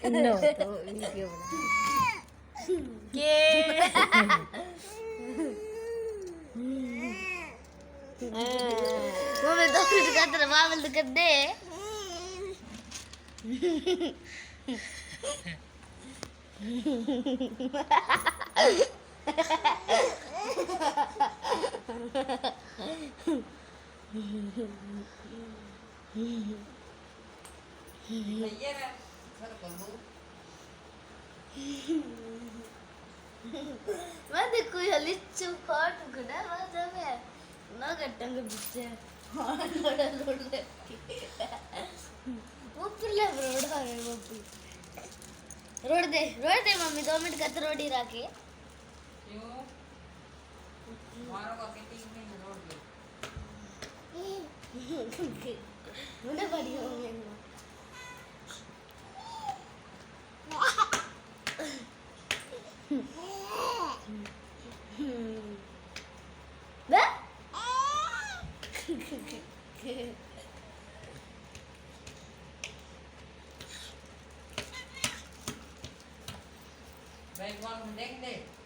No तो video કે mummy તો કતર મામલ તો કર દે મને કોઈ હલીચું ફાટ ગડા વાજવે ના ગટંગ બિચે લોડ ઉપલે રોડ હરે મમ્મી રોડ દે મમ્મી 2 મિનિટ કત રોડી રાખે મને પડી મમ્મી બે Vậy con mình đánh đi.